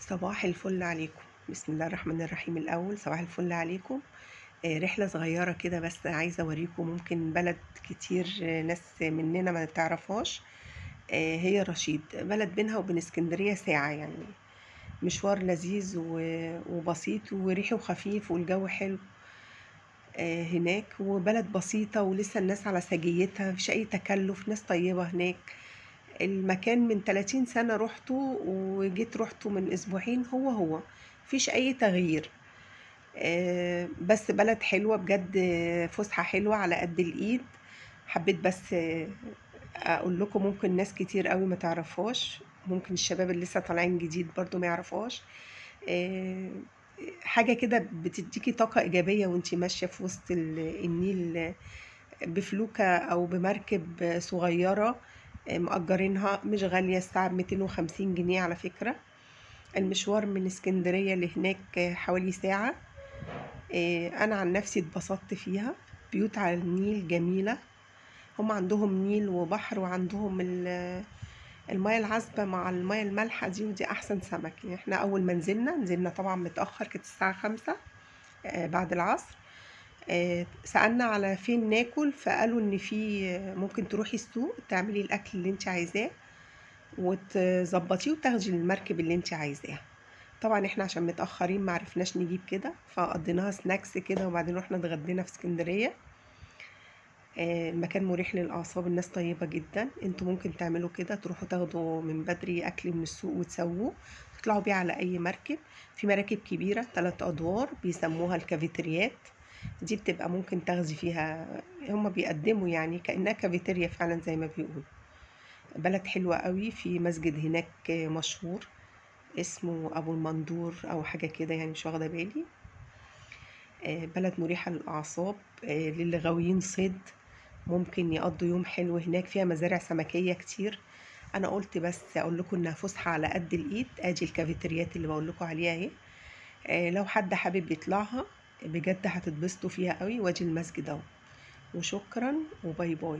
صباح الفل عليكم. بسم الله الرحمن الرحيم. الأول صباح الفل عليكم. رحلة صغيرة كده، بس عايزة أوريكم ممكن بلد كتير ناس مننا ما تعرفهاش. هي رشيد، بلد بينها وبين اسكندرية ساعة يعني. مشوار لذيذ وبسيط وريحه خفيف والجو حلو. هناك وبلد بسيطة ولسه الناس على سجيتها، مفيش أي تكلف، ناس طيبة هناك. المكان من 30 سنة روحته وجيت روحته من أسبوعين، هو مفيش أي تغيير. بس بلد حلوة بجد. فسحة حلوة على قد الإيد. حبيت بس أقول لكم ممكن ناس كتير قوي ما تعرفهاش، ممكن الشباب اللي لسه طالعين جديد برضو ما يعرفهاش. آه، حاجة كده بتديكي طاقة إيجابية وانتي ماشية في وسط النيل، بفلوكة أو بمركب صغيرة. مأجرينها مش غالية، الساعة ب250 جنيه على فكرة. المشوار من اسكندرية لهناك حوالي ساعة. أنا عن نفسي اتبسطت فيها. بيوت على النيل جميلة. هم عندهم نيل وبحر، وعندهم المياه العذبة مع المياه المالحة دي، ودي أحسن سمك. يعني احنا أول ما نزلنا طبعا متأخر، كانت الساعة 5 بعد العصر. سألنا على فين ناكل، فقالوا ان في ممكن تروحي السوق تعملي الاكل اللي انت عايزاه وتظبطيه وتاخدي المركب اللي انت عايزاه. طبعا احنا عشان متأخرين معرفناش نجيب كده، فقضيناها سناكس كده وبعدين رحنا اتغدينا في اسكندرية. المكان مريح للأعصاب، الناس طيبة جدا. انتوا ممكن تعملوا كده، تروحوا تاخدوا من بدري أكل من السوق وتسووه، تطلعوا بيه على أي مركب. في مراكب كبيرة 3 أدوار بيسموها الكافيتريات. دي بتبقى ممكن تاخدي فيها، هما بيقدموا يعني كأنها كافيتيريا فعلا زي ما بيقولوا. بلد حلوة قوي. في مسجد هناك مشهور اسمه أبو المندور أو حاجة كده يعني، مش واخدة بالي. بلد مريحة للأعصاب. للي غاويين صيد ممكن يقضوا يوم حلو هناك. فيها مزارع سمكية كتير. انا قلت بس اقول لكم انها فسحة على قد الايد. ادي الكافيتريات اللي بقول لكم عليها اهي. لو حد حابب يطلعها بجد هتتبسطوا فيها قوي. وادي المسجد اهو. وشكرا وباي باي.